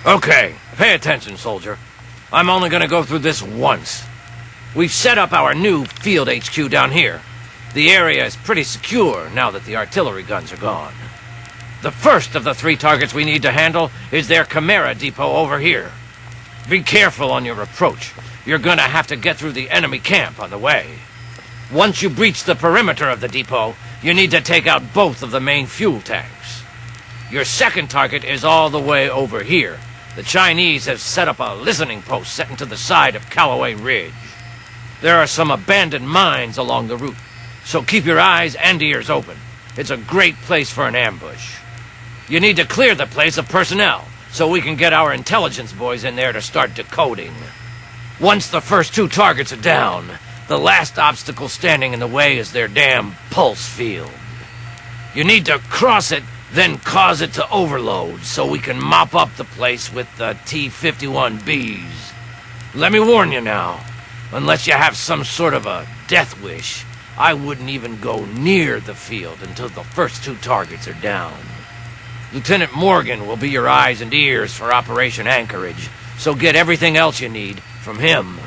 Okay, pay attention, soldier. I'm only gonna go through this once. We've set up our new field HQ down here. The area is pretty secure now that the artillery guns are gone. The first of the 3 targets we need to handle is their Chimera depot over here. Be careful on your approach. You're gonna have to get through the enemy camp on the way. Once you breach the perimeter of the depot, you need to take out both of the main fuel tanks. Your second target is all the way over here. The Chinese have set up a listening post set into the side of Callaway Ridge. There are some abandoned mines along the route, so keep your eyes and ears open. It's a great place for an ambush. You need to clear the place of personnel, so we can get our intelligence boys in there to start decoding. Once the first 2 targets are down, the last obstacle standing in the way is their damn pulse field. You need to cross it, then cause it to overload, so we can mop up the place with the T-51Bs. Let me warn you now, unless you have some sort of a death wish, I wouldn't even go near the field until the first 2 targets are down. Lieutenant Morgan will be your eyes and ears for Operation Anchorage, so get everything else you need from him.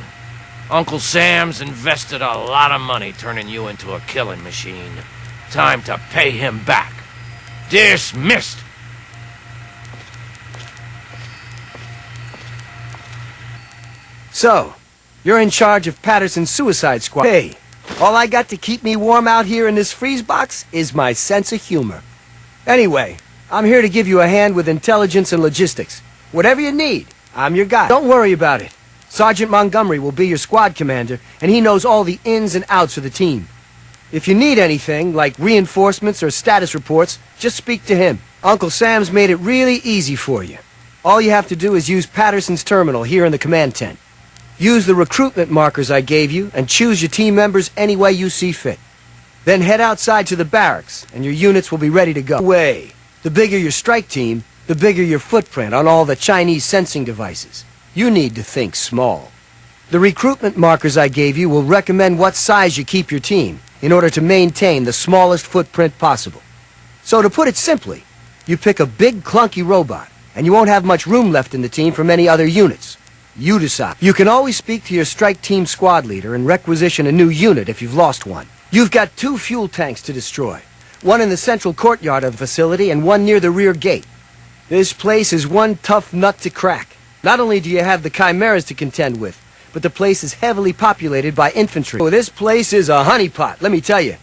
Uncle Sam's invested a lot of money turning you into a killing machine. Time to pay him back. Dismissed! So, you're in charge of Patterson's suicide squad. Hey, all I got to keep me warm out here in this freeze box is my sense of humor. Anyway, I'm here to give you a hand with intelligence and logistics. Whatever you need, I'm your guy. Don't worry about it. Sergeant Montgomery will be your squad commander, and he knows all the ins and outs of the team. If you need anything, like reinforcements or status reports, just speak to him. Uncle Sam's made it really easy for you. All you have to do is use Patterson's terminal here in the command tent. Use the recruitment markers I gave you, and choose your team members any way you see fit. Then head outside to the barracks, and your units will be ready to go. The bigger your strike team, the bigger your footprint on all the Chinese sensing devices. You need to think small. The recruitment markers I gave you will recommend what size you keep your team in order to maintain the smallest footprint possible. So to put it simply, you pick a big clunky robot, and you won't have much room left in the team for many other units. You decide. You can always speak to your strike team squad leader and requisition a new unit if you've lost one. You've got 2 fuel tanks to destroy. One in the central courtyard of the facility and one near the rear gate. This place is one tough nut to crack. Not only do you have the Chimeras to contend with, but the place is heavily populated by infantry. Oh, this place is a honeypot, let me tell you.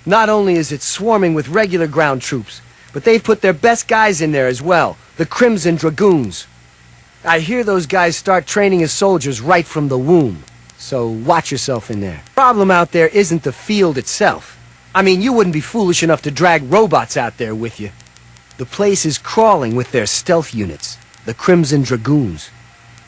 Not only is it swarming with regular ground troops, but they've put their best guys in there as well, the Crimson Dragoons. I hear those guys start training as soldiers right from the womb, so watch yourself in there. The problem out there isn't the field itself. I mean, you wouldn't be foolish enough to drag robots out there with you. The place is crawling with their stealth units, the Crimson Dragoons.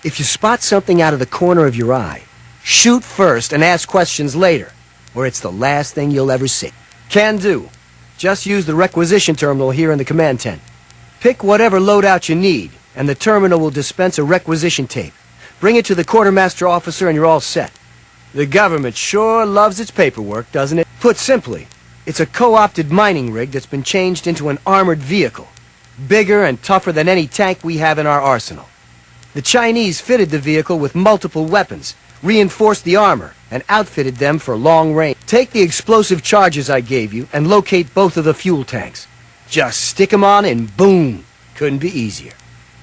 If you spot something out of the corner of your eye, shoot first and ask questions later, or it's the last thing you'll ever see. Can do. Just use the requisition terminal here in the command tent. Pick whatever loadout you need, and the terminal will dispense a requisition tape. Bring it to the quartermaster officer and you're all set. The government sure loves its paperwork, doesn't it? Put simply, it's a co-opted mining rig that's been changed into an armored vehicle. Bigger and tougher than any tank we have in our arsenal. The Chinese fitted the vehicle with multiple weapons, reinforced the armor, and outfitted them for long range. Take the explosive charges I gave you and locate both of the fuel tanks. Just stick them on and boom! Couldn't be easier.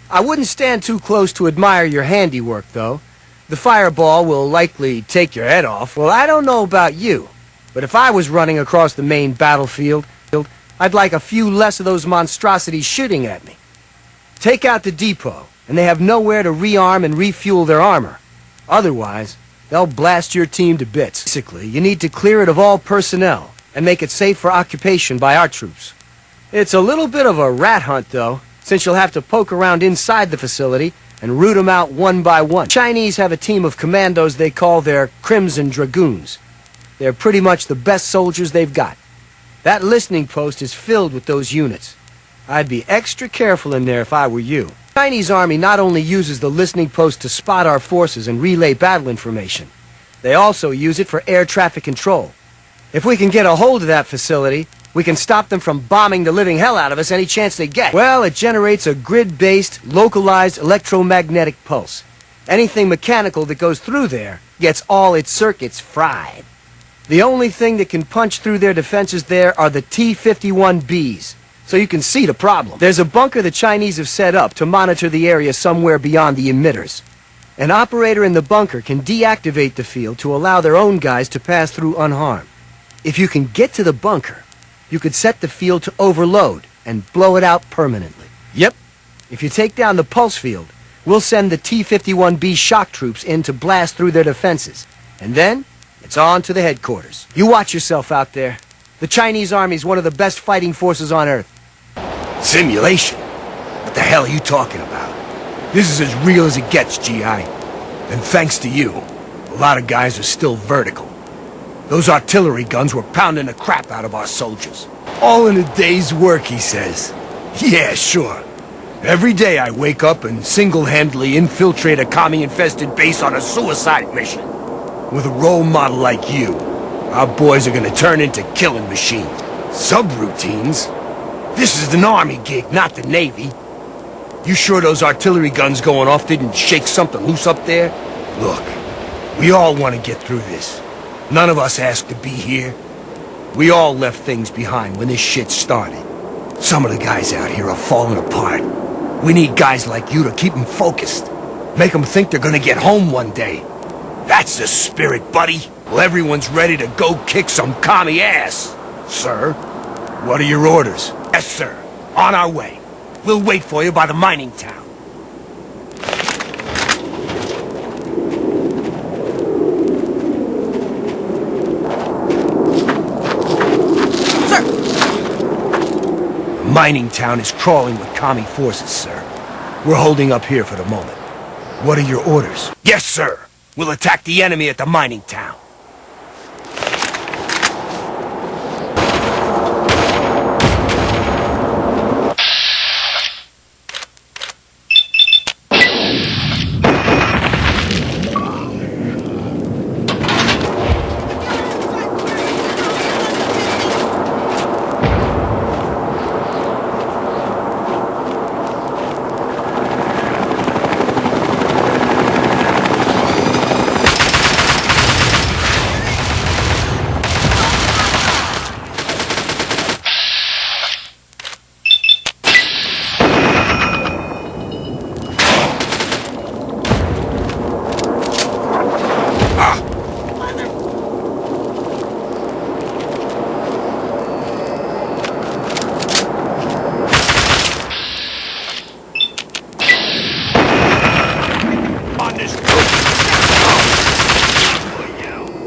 I wouldn't stand too close to admire your handiwork, though. The fireball will likely take your head off. Well, I don't know about you, but if I was running across the main battlefield, I'd like a few less of those monstrosities shooting at me. Take out the depot, and they have nowhere to rearm and refuel their armor. Otherwise, they'll blast your team to bits. Basically, you need to clear it of all personnel and make it safe for occupation by our troops. It's a little bit of a rat hunt, though, since you'll have to poke around inside the facility and root them out one by one. Chinese have a team of commandos they call their Crimson Dragoons. They're pretty much the best soldiers they've got. That listening post is filled with those units. I'd be extra careful in there if I were you. The Chinese army not only uses the listening post to spot our forces and relay battle information, they also use it for air traffic control. If we can get a hold of that facility, We can stop them from bombing the living hell out of us any chance they get. Well, it generates a grid-based, localized electromagnetic pulse. Anything mechanical that goes through there gets all its circuits fried. The only thing that can punch through their defenses there are the T-51Bs. So you can see the problem. There's a bunker the Chinese have set up to monitor the area somewhere beyond the emitters. An operator in the bunker can deactivate the field to allow their own guys to pass through unharmed. If you can get to the bunker, you could set the field to overload and blow it out permanently. Yep. If you take down the pulse field, we'll send the T-51B shock troops in to blast through their defenses. And then, it's on to the headquarters. You watch yourself out there. The Chinese Army's one of the best fighting forces on Earth. Simulation? What the hell are you talking about? This is as real as it gets, G.I. And thanks to you, a lot of guys are still vertical. Those artillery guns were pounding the crap out of our soldiers. All in a day's work, he says. Yeah, sure. Every day I wake up and single-handedly infiltrate a commie-infested base on a suicide mission. With a role model like you, our boys are gonna turn into killing machines. Subroutines? This is an Army gig, not the Navy. You sure those artillery guns going off didn't shake something loose up there? Look, we all want to get through this. None of us asked to be here. We all left things behind when this shit started. Some of the guys out here are falling apart. We need guys like you to keep them focused. Make them think they're gonna get home one day. That's the spirit, buddy. Well, everyone's ready to go kick some commie ass. Sir, what are your orders? Yes, sir. On our way. We'll wait for you by the mining town. Mining town is crawling with commie forces, sir. We're holding up here for the moment. What are your orders? Yes, sir. We'll attack the enemy at the mining town.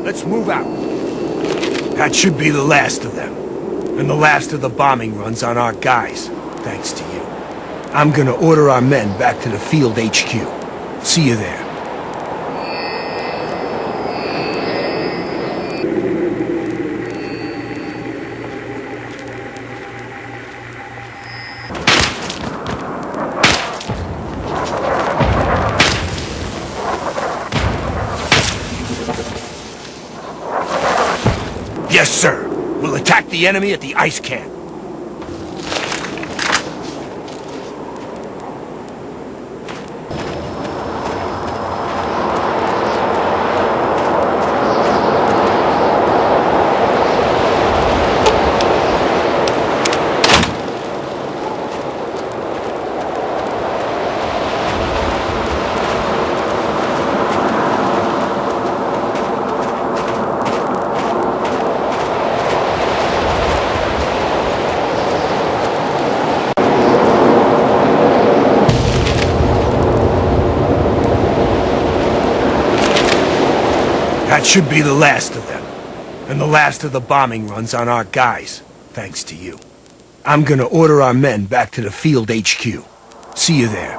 Let's move out. That should be the last of them. And the last of the bombing runs on our guys, thanks to you. I'm gonna order our men back to the field HQ. See you there. Yes, sir. We'll attack the enemy at the ice camp. That should be the last of them. And the last of the bombing runs on our guys, thanks to you. I'm gonna order our men back to the field HQ. See you there.